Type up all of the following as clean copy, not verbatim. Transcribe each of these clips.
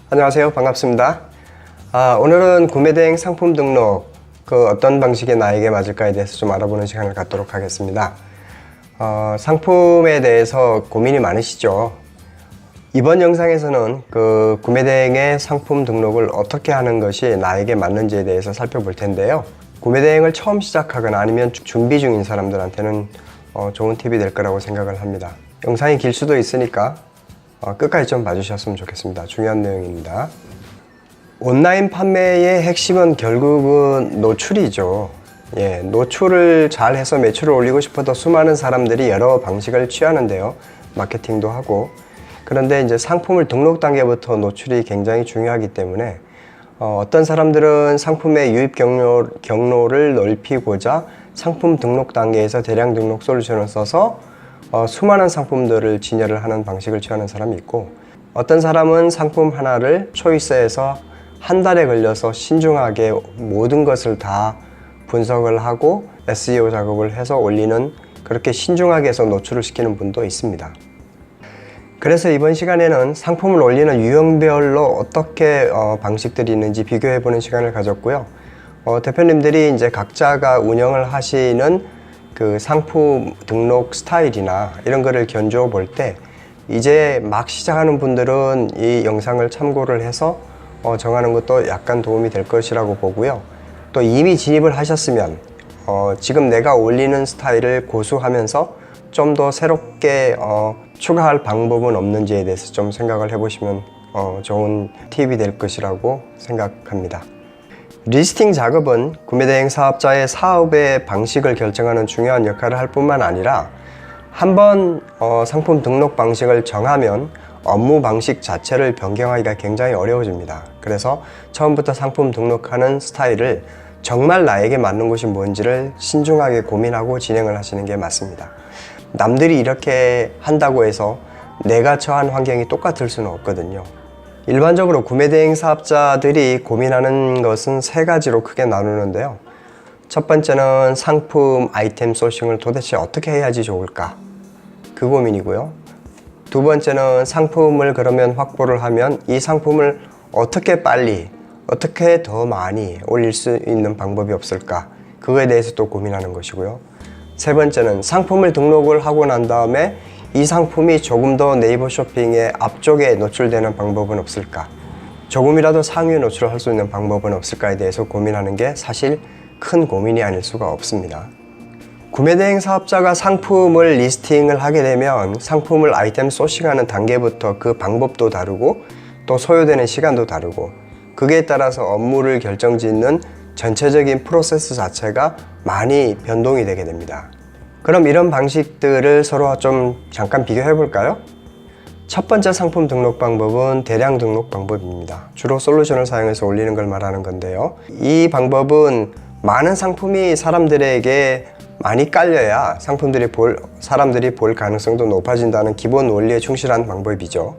안녕하세요. 반갑습니다. 오늘은 구매대행 상품 등록 어떤 방식이 나에게 맞을까에 대해서 좀 알아보는 시간을 갖도록 하겠습니다. 상품에 대해서 고민이 많으시죠? 이번 영상에서는 구매대행의 상품 등록을 어떻게 하는 것이 나에게 맞는지에 대해서 살펴볼 텐데요. 구매대행을 처음 시작하거나 아니면 준비 중인 사람들한테는 좋은 팁이 될 거라고 생각을 합니다. 영상이 길 수도 있으니까 끝까지 좀 봐주셨으면 좋겠습니다. 중요한 내용입니다. 온라인 판매의 핵심은 결국은 노출이죠. 노출을 잘 해서 매출을 올리고 싶어도 수많은 사람들이 여러 방식을 취하는데요. 마케팅도 하고. 그런데 이제 상품을 등록 단계부터 노출이 굉장히 중요하기 때문에 어떤 사람들은 상품의 유입 경로를 넓히고자 상품 등록 단계에서 대량 등록 솔루션을 써서 수많은 상품들을 진열을 하는 방식을 취하는 사람이 있고, 어떤 사람은 상품 하나를 초이스해서 한 달에 걸려서 신중하게 모든 것을 다 분석을 하고 SEO 작업을 해서 올리는, 그렇게 신중하게 해서 노출을 시키는 분도 있습니다. 그래서 이번 시간에는 상품을 올리는 유형별로 어떻게 방식들이 있는지 비교해보는 시간을 가졌고요. 대표님들이 이제 각자가 운영을 하시는 상품 등록 스타일이나 이런 거를 견주어 볼 때, 이제 막 시작하는 분들은 이 영상을 참고를 해서 정하는 것도 약간 도움이 될 것이라고 보고요. 또 이미 진입을 하셨으면 지금 내가 올리는 스타일을 고수하면서 좀 더 새롭게 추가할 방법은 없는지에 대해서 좀 생각을 해보시면 좋은 팁이 될 것이라고 생각합니다. 리스팅 작업은 구매대행 사업자의 사업의 방식을 결정하는 중요한 역할을 할 뿐만 아니라, 한번 상품 등록 방식을 정하면 업무 방식 자체를 변경하기가 굉장히 어려워집니다. 그래서 처음부터 상품 등록하는 스타일을 정말 나에게 맞는 것이 뭔지를 신중하게 고민하고 진행을 하시는 게 맞습니다. 남들이 이렇게 한다고 해서 내가 처한 환경이 똑같을 수는 없거든요. 일반적으로 구매대행 사업자들이 고민하는 것은 세 가지로 크게 나누는데요. 첫 번째는 상품 아이템 소싱을 도대체 어떻게 해야지 좋을까? 그 고민이고요. 두 번째는 상품을 그러면 확보를 하면 이 상품을 어떻게 빨리, 어떻게 더 많이 올릴 수 있는 방법이 없을까? 그거에 대해서 또 고민하는 것이고요. 세 번째는 상품을 등록을 하고 난 다음에 이 상품이 조금 더 네이버 쇼핑의 앞쪽에 노출되는 방법은 없을까? 조금이라도 상위에 노출할 수 있는 방법은 없을까에 대해서 고민하는 게 사실 큰 고민이 아닐 수가 없습니다. 구매대행 사업자가 상품을 리스팅을 하게 되면 상품을 아이템 소싱하는 단계부터 그 방법도 다르고 또 소요되는 시간도 다르고, 그에 따라서 업무를 결정짓는 전체적인 프로세스 자체가 많이 변동이 되게 됩니다. 그럼 이런 방식들을 서로 좀 잠깐 비교해 볼까요? 첫 번째 상품 등록 방법은 대량 등록 방법입니다. 주로 솔루션을 사용해서 올리는 걸 말하는 건데요. 이 방법은 많은 상품이 사람들에게 많이 깔려야 사람들이 볼 가능성도 높아진다는 기본 원리에 충실한 방법이죠.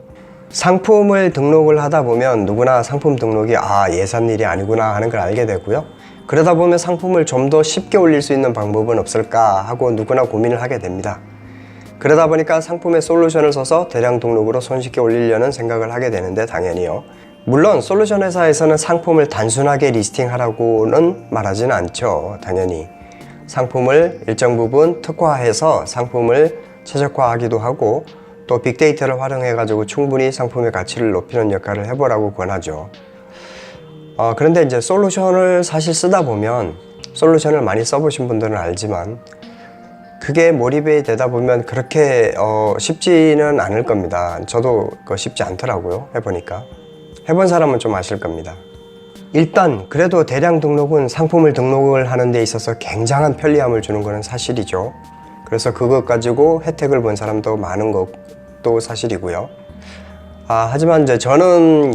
상품을 등록을 하다 보면 누구나 상품 등록이 예산일이 아니구나 하는 걸 알게 되고요. 그러다 보면 상품을 좀 더 쉽게 올릴 수 있는 방법은 없을까 하고 누구나 고민을 하게 됩니다. 그러다 보니까 상품의 솔루션을 써서 대량 등록으로 손쉽게 올리려는 생각을 하게 되는데, 당연히요. 물론 솔루션 회사에서는 상품을 단순하게 리스팅하라고는 말하지는 않죠. 당연히 상품을 일정 부분 특화해서 상품을 최적화하기도 하고, 또 빅데이터를 활용해 가지고 충분히 상품의 가치를 높이는 역할을 해보라고 권하죠. 그런데 이제 솔루션을 사실 쓰다 보면, 솔루션을 많이 써보신 분들은 알지만 그게 몰입이 되다 보면 그렇게 쉽지는 않을 겁니다. 저도 쉽지 않더라고요. 해보니까. 해본 사람은 좀 아실 겁니다. 일단 그래도 대량 등록은 상품을 등록을 하는 데 있어서 굉장한 편리함을 주는 것은 사실이죠. 그래서 그것 가지고 혜택을 본 사람도 많은 것도 사실이고요. 하지만 이제 저는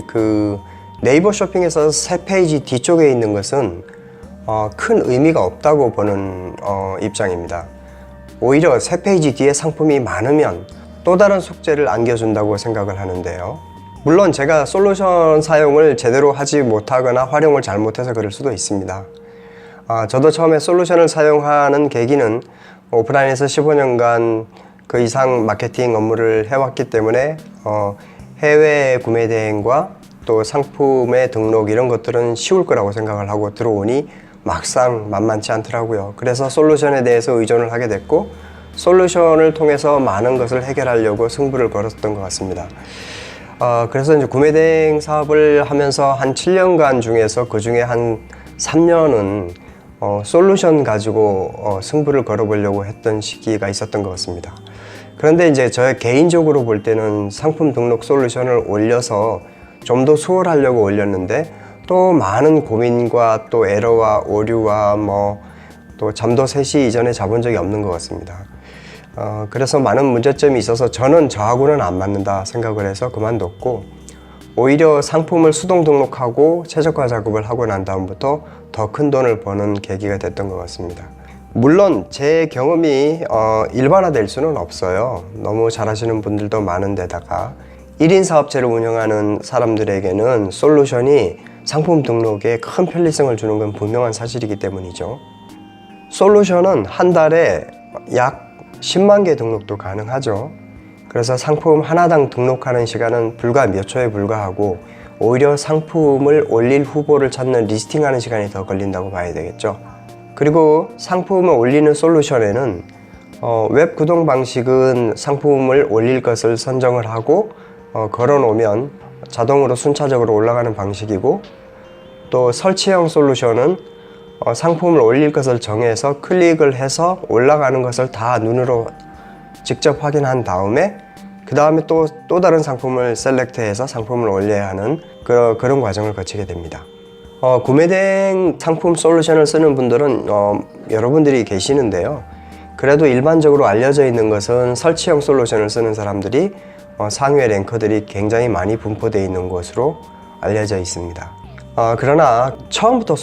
네이버 쇼핑에서 새 페이지 뒤쪽에 있는 것은 큰 의미가 없다고 보는 입장입니다. 오히려 새 페이지 뒤에 상품이 많으면 또 다른 숙제를 안겨준다고 생각을 하는데요. 물론 제가 솔루션 사용을 제대로 하지 못하거나 활용을 잘못해서 그럴 수도 있습니다. 저도 처음에 솔루션을 사용하는 계기는 오프라인에서 15년간 그 이상 마케팅 업무를 해왔기 때문에 해외 구매 대행과 또 상품의 등록 이런 것들은 쉬울 거라고 생각을 하고 들어오니 막상 만만치 않더라고요. 그래서 솔루션에 대해서 의존을 하게 됐고 솔루션을 통해서 많은 것을 해결하려고 승부를 걸었던 것 같습니다. 그래서 이제 구매대행 사업을 하면서 한 7년간 중에서 그 중에 한 3년은 솔루션 가지고 승부를 걸어보려고 했던 시기가 있었던 것 같습니다. 그런데 이제 저 개인적으로 볼 때는 상품 등록 솔루션을 올려서 좀 더 수월하려고 올렸는데 또 많은 고민과 또 에러와 오류와 또 잠도 3시 이전에 자본 적이 없는 것 같습니다. 그래서 많은 문제점이 있어서 저는 저하고는 안 맞는다 생각을 해서 그만뒀고 오히려 상품을 수동 등록하고 최적화 작업을 하고 난 다음부터 더 큰 돈을 버는 계기가 됐던 것 같습니다. 물론 제 경험이 일반화될 수는 없어요. 너무 잘하시는 분들도 많은데다가 1인 사업체를 운영하는 사람들에게는 솔루션이 상품 등록에 큰 편리성을 주는 건 분명한 사실이기 때문이죠. 솔루션은 한 달에 약 10만 개 등록도 가능하죠. 그래서 상품 하나당 등록하는 시간은 불과 몇 초에 불과하고 오히려 상품을 올릴 후보를 찾는 리스팅하는 시간이 더 걸린다고 봐야 되겠죠. 그리고 상품을 올리는 솔루션에는 웹 구동 방식은 상품을 올릴 것을 선정을 하고 걸어 놓으면 자동으로 순차적으로 올라가는 방식이고 또 설치형 솔루션은 상품을 올릴 것을 정해서 클릭을 해서 올라가는 것을 다 눈으로 직접 확인한 다음에 그 다음에 또 다른 상품을 셀렉트해서 상품을 올려야 하는 그런 과정을 거치게 됩니다. 구매대행 상품 솔루션을 쓰는 분들은 여러분들이 계시는데요. 그래도 일반적으로 알려져 있는 것은 설치형 솔루션을 쓰는 사람들이 상위의 랭커들이 굉장히 많이 분포되어 있는 것으로 알려져 있습니다. 그러나 처음부터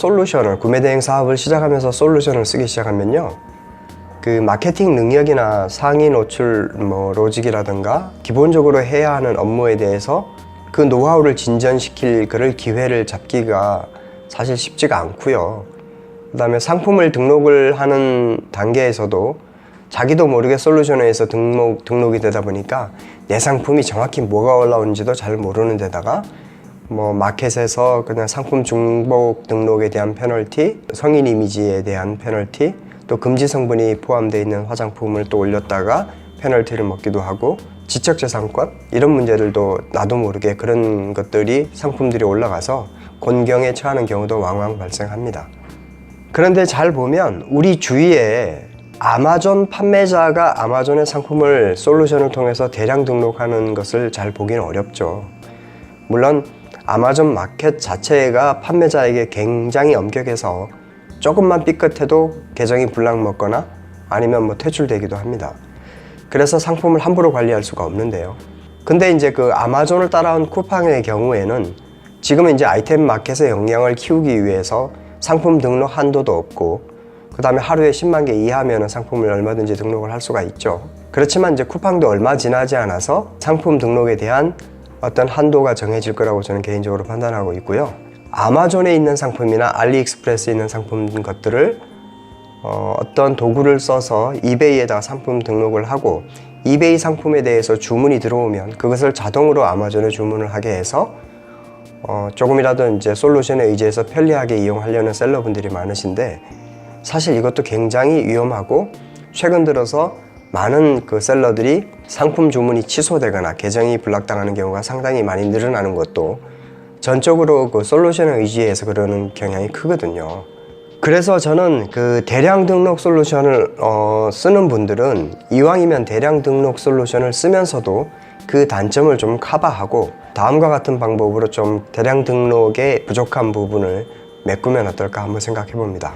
구매대행 사업을 시작하면서 솔루션을 쓰기 시작하면요, 그 마케팅 능력이나 상위 노출 로직이라든가 기본적으로 해야 하는 업무에 대해서 그 노하우를 진전시킬 그럴 기회를 잡기가 사실 쉽지가 않고요. 그 다음에 상품을 등록을 하는 단계에서도 자기도 모르게 솔루션에서 등록이 되다 보니까 내 상품이 정확히 뭐가 올라오는지도 잘 모르는 데다가 마켓에서 그냥 상품 중복 등록에 대한 페널티, 성인 이미지에 대한 페널티, 또 금지 성분이 포함되어 있는 화장품을 또 올렸다가 페널티를 먹기도 하고 지적재산권 이런 문제들도 나도 모르게 그런 것들이 상품들이 올라가서 곤경에 처하는 경우도 왕왕 발생합니다. 그런데 잘 보면 우리 주위에 아마존 판매자가 아마존의 상품을 솔루션을 통해서 대량 등록하는 것을 잘 보기는 어렵죠. 물론 아마존 마켓 자체가 판매자에게 굉장히 엄격해서 조금만 삐끗해도 계정이 불락 먹거나 아니면 퇴출되기도 합니다. 그래서 상품을 함부로 관리할 수가 없는데요. 근데 이제 그 아마존을 따라온 쿠팡의 경우에는 지금은 이제 아이템 마켓의 역량을 키우기 위해서 상품 등록 한도도 없고 그 다음에 하루에 10만 개 이하면 상품을 얼마든지 등록을 할 수가 있죠. 그렇지만 이제 쿠팡도 얼마 지나지 않아서 상품 등록에 대한 어떤 한도가 정해질 거라고 저는 개인적으로 판단하고 있고요. 아마존에 있는 상품이나 알리익스프레스에 있는 상품 것들을 어떤 도구를 써서 이베이에다가 상품 등록을 하고 이베이 상품에 대해서 주문이 들어오면 그것을 자동으로 아마존에 주문을 하게 해서 조금이라도 이제 솔루션에 의지해서 편리하게 이용하려는 셀러분들이 많으신데 사실 이것도 굉장히 위험하고 최근 들어서 많은 그 셀러들이 상품 주문이 취소되거나 계정이 블락당하는 경우가 상당히 많이 늘어나는 것도 전적으로 그 솔루션에 의지해서 그러는 경향이 크거든요. 그래서 저는 그 대량 등록 솔루션을 쓰는 분들은 이왕이면 대량 등록 솔루션을 쓰면서도 그 단점을 좀 커버하고 다음과 같은 방법으로 좀 대량 등록의 부족한 부분을 메꾸면 어떨까 한번 생각해 봅니다.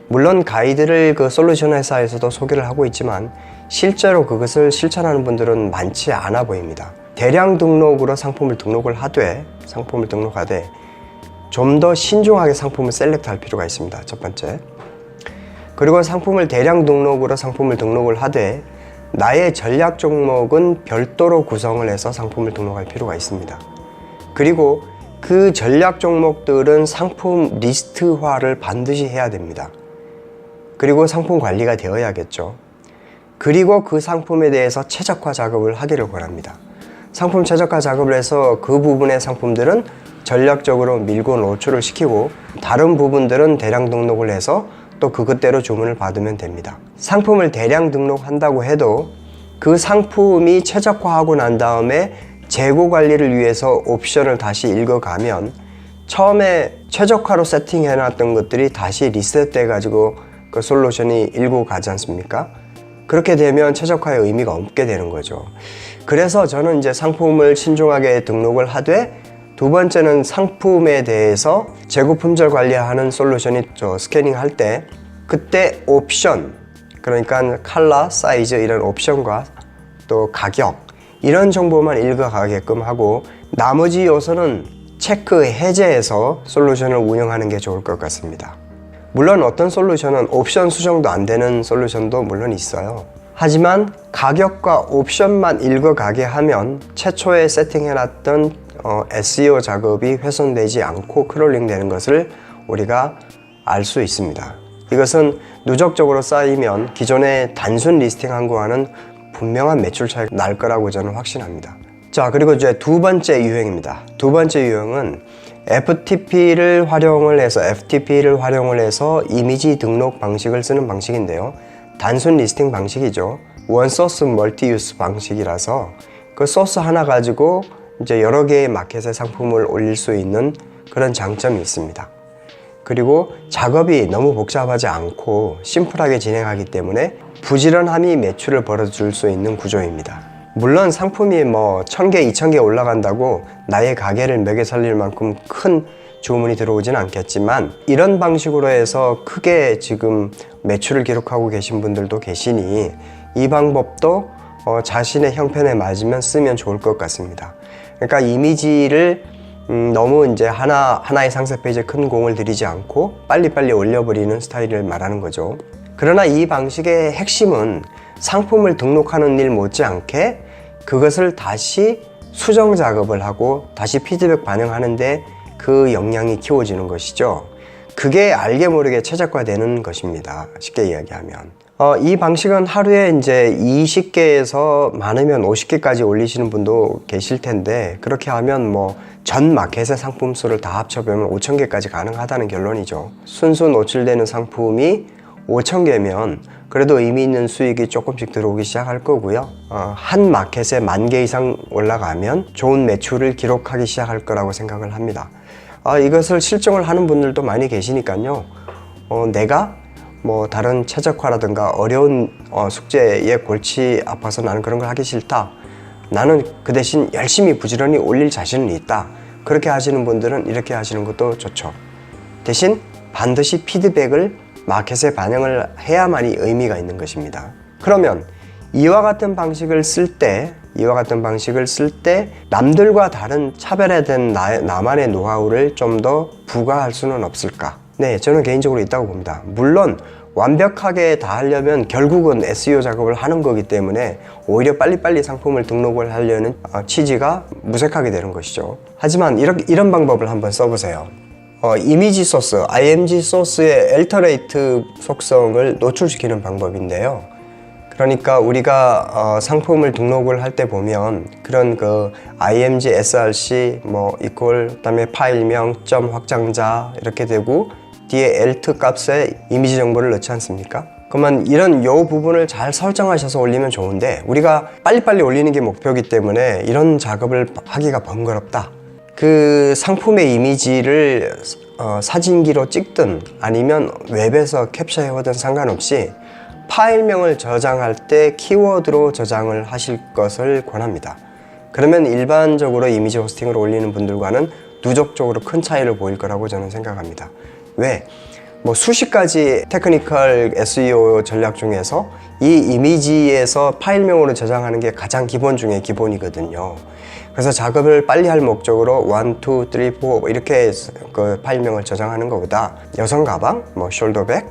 물론 가이드를 그 솔루션 회사에서도 소개를 하고 있지만 실제로 그것을 실천하는 분들은 많지 않아 보입니다. 대량 등록으로 상품을 등록하되 좀 더 신중하게 상품을 셀렉트할 필요가 있습니다. 첫 번째. 그리고 상품을 대량 등록으로 상품을 등록을 하되 나의 전략 종목은 별도로 구성을 해서 상품을 등록할 필요가 있습니다. 그리고 그 전략 종목들은 상품 리스트화를 반드시 해야 됩니다. 그리고 상품 관리가 되어야겠죠. 그리고 그 상품에 대해서 최적화 작업을 하기를 권합니다. 상품 최적화 작업을 해서 그 부분의 상품들은 전략적으로 밀고 노출을 시키고 다른 부분들은 대량 등록을 해서 또 그것대로 주문을 받으면 됩니다. 상품을 대량 등록한다고 해도 그 상품이 최적화하고 난 다음에 재고 관리를 위해서 옵션을 다시 읽어가면 처음에 최적화로 세팅해 놨던 것들이 다시 리셋돼 가지고 그 솔루션이 읽고 가지 않습니까? 그렇게 되면 최적화의 의미가 없게 되는 거죠. 그래서 저는 이제 상품을 신중하게 등록을 하되, 두 번째는 상품에 대해서 재고 품절 관리하는 솔루션이 스캐닝 할 때 그때 옵션, 그러니까 컬러, 사이즈 이런 옵션과 또 가격 이런 정보만 읽어가게끔 하고 나머지 요소는 체크 해제해서 솔루션을 운영하는 게 좋을 것 같습니다. 물론 어떤 솔루션은 옵션 수정도 안 되는 솔루션도 물론 있어요. 하지만 가격과 옵션만 읽어가게 하면 최초에 세팅해놨던 SEO 작업이 훼손되지 않고 크롤링 되는 것을 우리가 알 수 있습니다. 이것은 누적적으로 쌓이면 기존의 단순 리스팅한 거와는 분명한 매출 차이가 날 거라고 저는 확신합니다. 자, 그리고 이제 두 번째 유형입니다. 두 번째 유형은 FTP를 활용을 해서 이미지 등록 방식을 쓰는 방식인데요. 단순 리스팅 방식이죠. 원 소스 멀티 유스 방식이라서 그 소스 하나 가지고 이제 여러 개의 마켓에 상품을 올릴 수 있는 그런 장점이 있습니다. 그리고 작업이 너무 복잡하지 않고 심플하게 진행하기 때문에 부지런함이 매출을 벌어줄 수 있는 구조입니다. 물론 상품이 뭐 1000개, 2000개 올라간다고 나의 가게를 먹여 살릴 만큼 큰 주문이 들어오진 않겠지만 이런 방식으로 해서 크게 지금 매출을 기록하고 계신 분들도 계시니 이 방법도 자신의 형편에 맞으면 쓰면 좋을 것 같습니다. 그러니까 이미지를 너무 이제 하나의 상세 페이지에 큰 공을 들이지 않고 빨리빨리 올려버리는 스타일을 말하는 거죠. 그러나 이 방식의 핵심은 상품을 등록하는 일 못지않게 그것을 다시 수정 작업을 하고 다시 피드백 반영하는데 그 역량이 키워지는 것이죠. 그게 알게 모르게 최적화되는 것입니다. 쉽게 이야기하면. 이 방식은 하루에 이제 20개에서 많으면 50개까지 올리시는 분도 계실 텐데, 그렇게 하면 뭐 전 마켓의 상품 수를 다 합쳐보면 5000개까지 가능하다는 결론이죠. 순수 노출되는 상품이 5000개면 그래도 의미 있는 수익이 조금씩 들어오기 시작할 거고요. 한 마켓에 10,000개 이상 올라가면 좋은 매출을 기록하기 시작할 거라고 생각을 합니다. 이것을 실증을 하는 분들도 많이 계시니까요. 내가 뭐 다른 최적화라든가 어려운 숙제에 골치 아파서 나는 그런 걸 하기 싫다. 나는 그 대신 열심히 부지런히 올릴 자신은 있다. 그렇게 하시는 분들은 이렇게 하시는 것도 좋죠. 대신 반드시 피드백을 마켓에 반영을 해야만이 의미가 있는 것입니다. 그러면 이와 같은 방식을 쓸 때 남들과 다른 차별화된 나만의 노하우를 좀 더 부과할 수는 없을까? 네, 저는 개인적으로 있다고 봅니다. 물론 완벽하게 다 하려면 결국은 SEO 작업을 하는 거기 때문에 오히려 빨리빨리 상품을 등록을 하려는 취지가 무색하게 되는 것이죠. 하지만 이런 방법을 한번 써보세요. 이미지 소스, img 소스의 엘터레이트 속성을 노출시키는 방법인데요. 그러니까 우리가 상품을 등록을 할 때 보면 그런 그 img src 그다음에 파일명 점 확장자 이렇게 되고 뒤에 alt 값에 이미지 정보를 넣지 않습니까? 그러면 이런 요 부분을 잘 설정하셔서 올리면 좋은데, 우리가 빨리빨리 올리는 게 목표이기 때문에 이런 작업을 하기가 번거롭다. 그 상품의 이미지를 사진기로 찍든 아니면 웹에서 캡처해오든 상관없이 파일명을 저장할 때 키워드로 저장을 하실 것을 권합니다. 그러면 일반적으로 이미지 호스팅을 올리는 분들과는 누적적으로 큰 차이를 보일 거라고 저는 생각합니다. 왜? 수십 가지 테크니컬 SEO 전략 중에서 이 이미지에서 파일명으로 저장하는 게 가장 기본 중에 기본이거든요. 그래서 작업을 빨리 할 목적으로 1, 2, 3, 4 이렇게 그 파일명을 저장하는 것보다 여성 가방, 숄더백,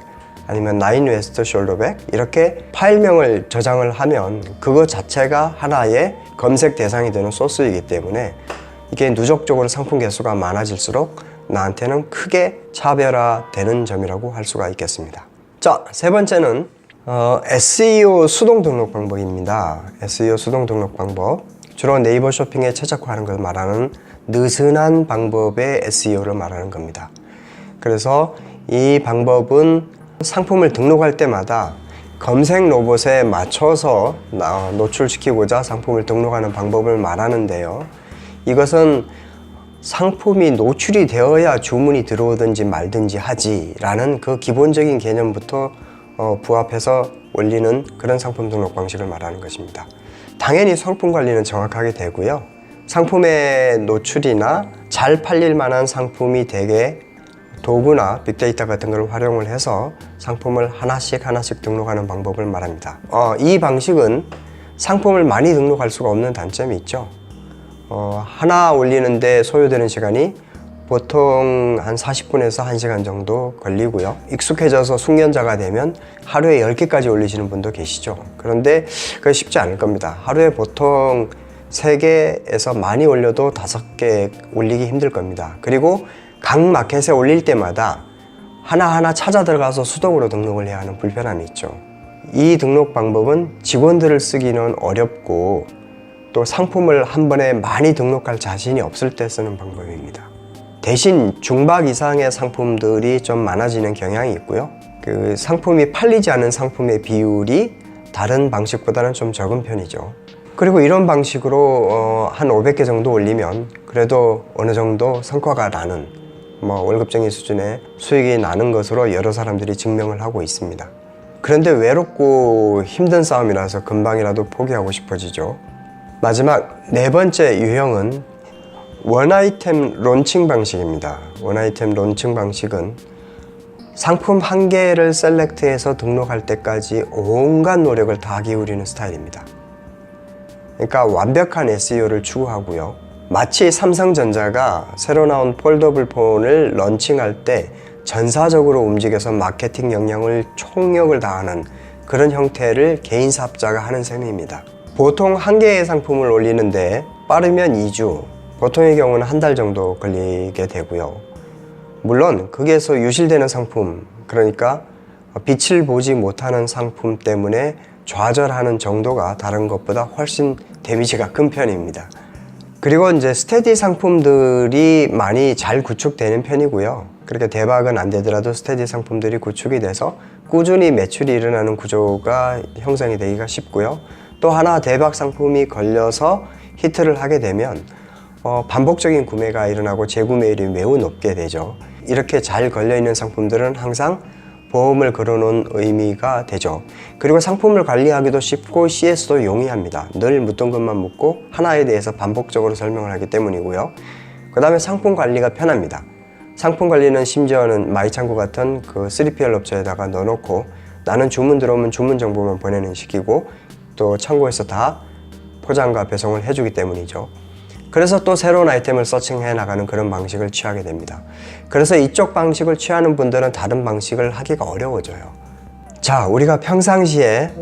아니면 나인 웨스트 숄더백 이렇게 파일명을 저장을 하면 그거 자체가 하나의 검색 대상이 되는 소스이기 때문에 이게 누적적으로 상품 개수가 많아질수록 나한테는 크게 차별화되는 점이라고 할 수가 있겠습니다. 자, 세 번째는 SEO 수동 등록 방법입니다. SEO 수동 등록 방법. 주로 네이버 쇼핑에 최적화하는 것을 말하는 느슨한 방법의 SEO를 말하는 겁니다. 그래서 이 방법은 상품을 등록할 때마다 검색 로봇에 맞춰서 노출시키고자 상품을 등록하는 방법을 말하는데요. 이것은 상품이 노출이 되어야 주문이 들어오든지 말든지 하지라는 그 기본적인 개념부터 부합해서 올리는 그런 상품 등록 방식을 말하는 것입니다. 당연히 상품 관리는 정확하게 되고요. 상품의 노출이나 잘 팔릴 만한 상품이 되게 도구나 빅데이터 같은 걸 활용을 해서 상품을 하나씩 등록하는 방법을 말합니다. 이 방식은 상품을 많이 등록할 수가 없는 단점이 있죠. 하나 올리는데 소요되는 시간이 보통 한 40분에서 1시간 정도 걸리고요. 익숙해져서 숙련자가 되면 하루에 10개까지 올리시는 분도 계시죠. 그런데 그게 쉽지 않을 겁니다. 하루에 보통 3개에서 많이 올려도 5개 올리기 힘들 겁니다. 그리고 각 마켓에 올릴 때마다 하나하나 찾아 들어가서 수동으로 등록을 해야 하는 불편함이 있죠. 이 등록 방법은 직원들을 쓰기는 어렵고 또 상품을 한 번에 많이 등록할 자신이 없을 때 쓰는 방법입니다. 대신 중박 이상의 상품들이 좀 많아지는 경향이 있고요. 그 상품이 팔리지 않은 상품의 비율이 다른 방식보다는 좀 적은 편이죠. 그리고 이런 방식으로 한 500개 정도 올리면 그래도 어느 정도 성과가 나는 월급쟁이 수준의 수익이 나는 것으로 여러 사람들이 증명을 하고 있습니다. 그런데 외롭고 힘든 싸움이라서 금방이라도 포기하고 싶어지죠. 마지막 4번째 유형은 원아이템 론칭 방식입니다. 원아이템 론칭 방식은 상품 한 개를 셀렉트해서 등록할 때까지 온갖 노력을 다 기울이는 스타일입니다. 그러니까 완벽한 SEO를 추구하고요. 마치 삼성전자가 새로 나온 폴더블 폰을 런칭할 때 전사적으로 움직여서 마케팅 역량을 총력을 다하는 그런 형태를 개인 사업자가 하는 셈입니다. 보통 한 개의 상품을 올리는데 빠르면 2주, 보통의 경우는 한 달 정도 걸리게 되고요. 물론 거기에서 유실되는 상품, 그러니까 빛을 보지 못하는 상품 때문에 좌절하는 정도가 다른 것보다 훨씬 데미지가 큰 편입니다. 그리고 이제 스테디 상품들이 많이 잘 구축되는 편이고요. 그렇게 대박은 안 되더라도 스테디 상품들이 구축이 돼서 꾸준히 매출이 일어나는 구조가 형성이 되기가 쉽고요. 또 하나 대박 상품이 걸려서 히트를 하게 되면 반복적인 구매가 일어나고 재구매율이 매우 높게 되죠. 이렇게 잘 걸려있는 상품들은 항상 보험을 걸어놓은 의미가 되죠. 그리고 상품을 관리하기도 쉽고 CS도 용이합니다. 늘 묻던 것만 묻고 하나에 대해서 반복적으로 설명을 하기 때문이고요. 그 다음에 상품 관리가 편합니다. 상품 관리는 심지어는 마이창고 같은 그 3PL 업체에다가 넣어놓고 나는 주문 들어오면 주문 정보만 보내는 식이고 또 창고에서 다 포장과 배송을 해주기 때문이죠. 그래서 또 새로운 아이템을 서칭해 나가는 그런 방식을 취하게 됩니다. 그래서 이쪽 방식을 취하는 분들은 다른 방식을 하기가 어려워져요. 자, 우리가 평상시에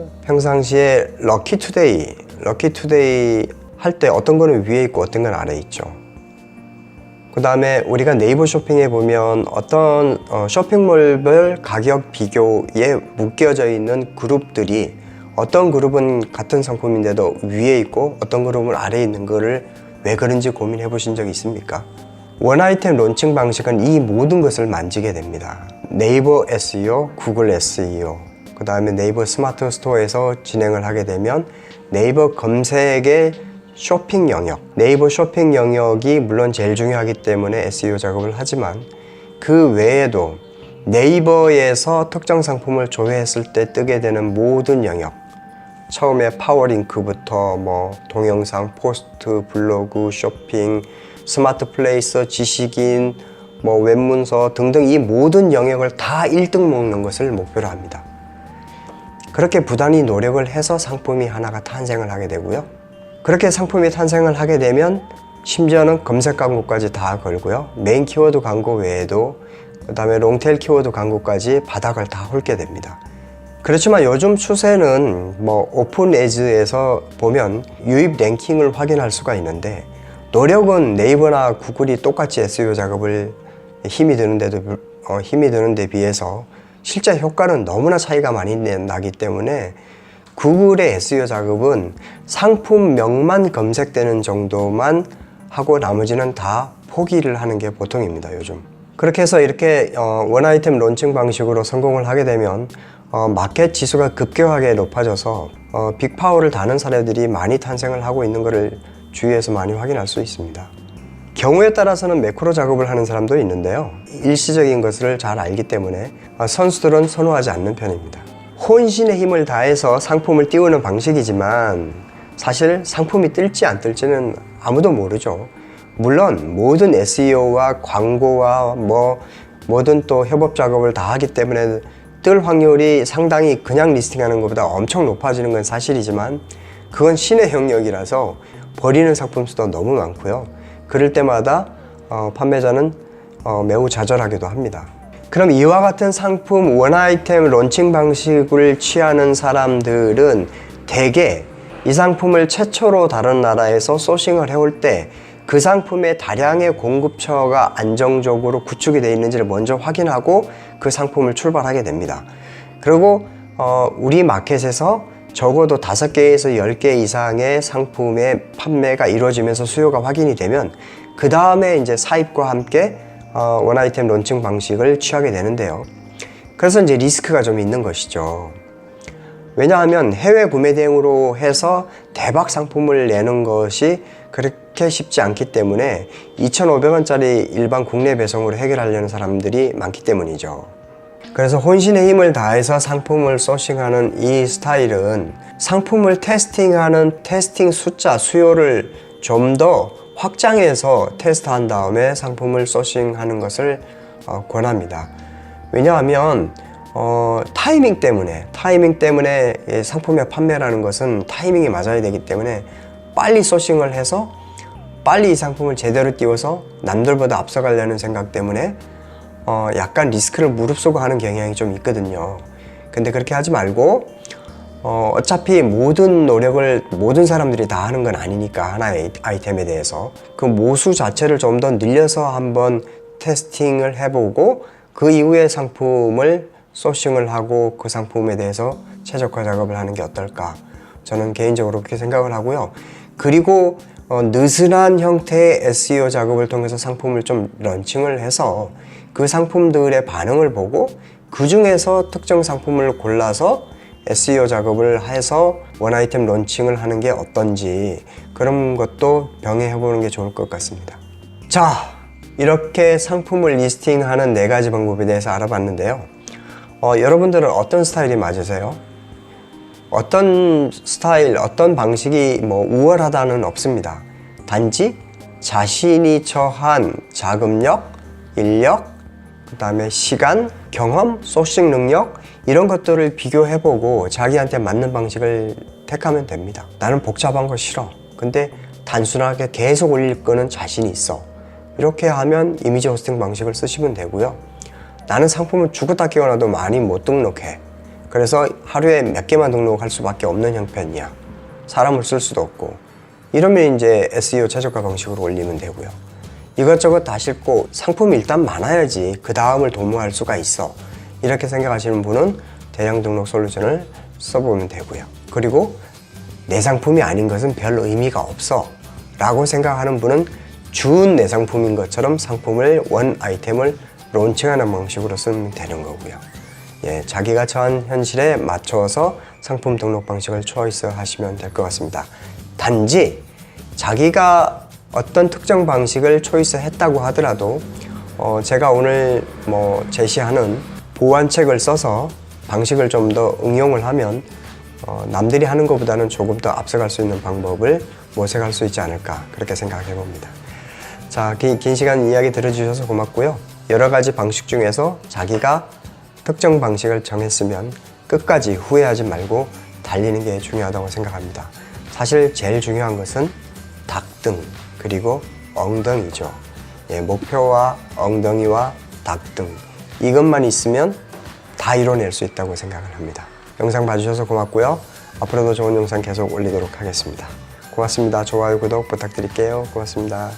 럭키투데이 할 때 어떤 거는 위에 있고 어떤 건 아래에 있죠. 그 다음에 우리가 네이버 쇼핑에 보면 어떤 쇼핑몰별 가격 비교에 묶여져 있는 그룹들이 어떤 그룹은 같은 상품인데도 위에 있고 어떤 그룹은 아래에 있는 거를 왜 그런지 고민해 보신 적 있습니까? 원아이템 론칭 방식은 이 모든 것을 만지게 됩니다. 네이버 SEO, 구글 SEO, 그 다음에 네이버 스마트 스토어에서 진행을 하게 되면 네이버 검색의 쇼핑 영역, 네이버 쇼핑 영역이 물론 제일 중요하기 때문에 SEO 작업을 하지만 그 외에도 네이버에서 특정 상품을 조회했을 때 뜨게 되는 모든 영역, 처음에 파워링크부터 동영상, 포스트, 블로그, 쇼핑, 스마트 플레이서, 지식인, 웹문서 등등 이 모든 영역을 다 1등 먹는 것을 목표로 합니다. 그렇게 부단히 노력을 해서 상품이 하나가 탄생을 하게 되고요. 그렇게 상품이 탄생을 하게 되면 심지어는 검색 광고까지 다 걸고요. 메인 키워드 광고 외에도 그 다음에 롱테일 키워드 광고까지 바닥을 다 훑게 됩니다. 그렇지만 요즘 추세는 오픈 에즈에서 보면 유입 랭킹을 확인할 수가 있는데 노력은 네이버나 구글이 똑같이 SEO 작업을 힘이 드는데 비해서 실제 효과는 너무나 차이가 많이 나기 때문에 구글의 SEO 작업은 상품명만 검색되는 정도만 하고 나머지는 다 포기를 하는 게 보통입니다, 요즘. 그렇게 해서 이렇게 원 아이템 론칭 방식으로 성공을 하게 되면 마켓 지수가 급격하게 높아져서 빅파워를 다는 사례들이 많이 탄생을 하고 있는 것을 주위에서 많이 확인할 수 있습니다. 경우에 따라서는 매크로 작업을 하는 사람도 있는데요. 일시적인 것을 잘 알기 때문에 선수들은 선호하지 않는 편입니다. 혼신의 힘을 다해서 상품을 띄우는 방식이지만 사실 상품이 뜰지 안 뜰지는 아무도 모르죠. 물론 모든 SEO와 광고와 뭐든 또 협업 작업을 다 하기 때문에 뜰 확률이 상당히 그냥 리스팅하는 것보다 엄청 높아지는 건 사실이지만 그건 신의 영역이라서 버리는 상품 수도 너무 많고요. 그럴 때마다 판매자는 매우 좌절하기도 합니다. 그럼 이와 같은 상품 원 아이템 론칭 방식을 취하는 사람들은 대개 이 상품을 최초로 다른 나라에서 소싱을 해올 때 그 상품의 다량의 공급처가 안정적으로 구축이 되어 있는지를 먼저 확인하고 그 상품을 출발하게 됩니다. 그리고 우리 마켓에서 적어도 5개에서 10개 이상의 상품의 판매가 이루어지면서 수요가 확인이 되면 그 다음에 이제 사입과 함께 원 아이템 론칭 방식을 취하게 되는데요. 그래서 이제 리스크가 좀 있는 것이죠. 왜냐하면 해외 구매 대행으로 해서 대박 상품을 내는 것이 그렇게 쉽지 않기 때문에 2,500원짜리 일반 국내 배송으로 해결하려는 사람들이 많기 때문이죠. 그래서 혼신의 힘을 다해서 상품을 소싱하는 이 스타일은 상품을 테스팅하는 테스팅 숫자, 수요를 좀 더 확장해서 테스트한 다음에 상품을 소싱하는 것을 권합니다. 왜냐하면 타이밍 때문에 상품의 판매라는 것은 타이밍이 맞아야 되기 때문에 빨리 소싱을 해서 빨리 이 상품을 제대로 띄워서 남들보다 앞서가려는 생각 때문에 약간 리스크를 무릅쓰고 하는 경향이 좀 있거든요. 근데 그렇게 하지 말고 어차피 모든 노력을 모든 사람들이 다 하는 건 아니니까 하나의 아이템에 대해서 그 모수 자체를 좀 더 늘려서 한번 테스팅을 해보고 그 이후에 상품을 소싱을 하고 그 상품에 대해서 최적화 작업을 하는 게 어떨까, 저는 개인적으로 그렇게 생각을 하고요. 그리고 느슨한 형태의 SEO 작업을 통해서 상품을 좀 런칭을 해서 그 상품들의 반응을 보고 그 중에서 특정 상품을 골라서 SEO 작업을 해서 원 아이템 론칭을 하는 게 어떤지 그런 것도 병행해 보는 게 좋을 것 같습니다. 자, 이렇게 상품을 리스팅하는 4가지 방법에 대해서 알아봤는데요. 여러분들은 어떤 스타일이 맞으세요? 어떤 스타일, 어떤 방식이 우월하다는 없습니다. 단지 자신이 처한 자금력, 인력, 그 다음에 시간, 경험, 소싱 능력 이런 것들을 비교해보고 자기한테 맞는 방식을 택하면 됩니다. 나는 복잡한 거 싫어. 근데 단순하게 계속 올릴 거는 자신이 있어. 이렇게 하면 이미지 호스팅 방식을 쓰시면 되고요. 나는 상품을 죽었다 깨어나도 많이 못 등록해. 그래서 하루에 몇 개만 등록할 수밖에 없는 형편이야. 사람을 쓸 수도 없고. 이러면 이제 SEO 최저가 방식으로 올리면 되고요. 이것저것 다 싣고 상품이 일단 많아야지 그 다음을 도모할 수가 있어. 이렇게 생각하시는 분은 대량 등록 솔루션을 써보면 되고요. 그리고 내 상품이 아닌 것은 별 의미가 없어 라고 생각하는 분은 준 내 상품인 것처럼 상품을 원 아이템을 론칭하는 방식으로 쓰면 되는 거고요. 자기가 처한 현실에 맞춰서 상품 등록 방식을 초이스 하시면 될 것 같습니다. 단지 자기가 어떤 특정 방식을 초이스 했다고 하더라도 제가 오늘 제시하는 보완책을 써서 방식을 좀 더 응용을 하면 남들이 하는 것보다는 조금 더 앞서갈 수 있는 방법을 모색할 수 있지 않을까, 그렇게 생각해 봅니다. 자, 긴 시간 이야기 들어주셔서 고맙고요. 여러 가지 방식 중에서 자기가 특정 방식을 정했으면 끝까지 후회하지 말고 달리는 게 중요하다고 생각합니다. 사실 제일 중요한 것은 닭등 그리고 엉덩이죠. 목표와 엉덩이와 닭등 이것만 있으면 다 이뤄낼 수 있다고 생각을 합니다. 영상 봐주셔서 고맙고요. 앞으로도 좋은 영상 계속 올리도록 하겠습니다. 고맙습니다. 좋아요, 구독 부탁드릴게요. 고맙습니다.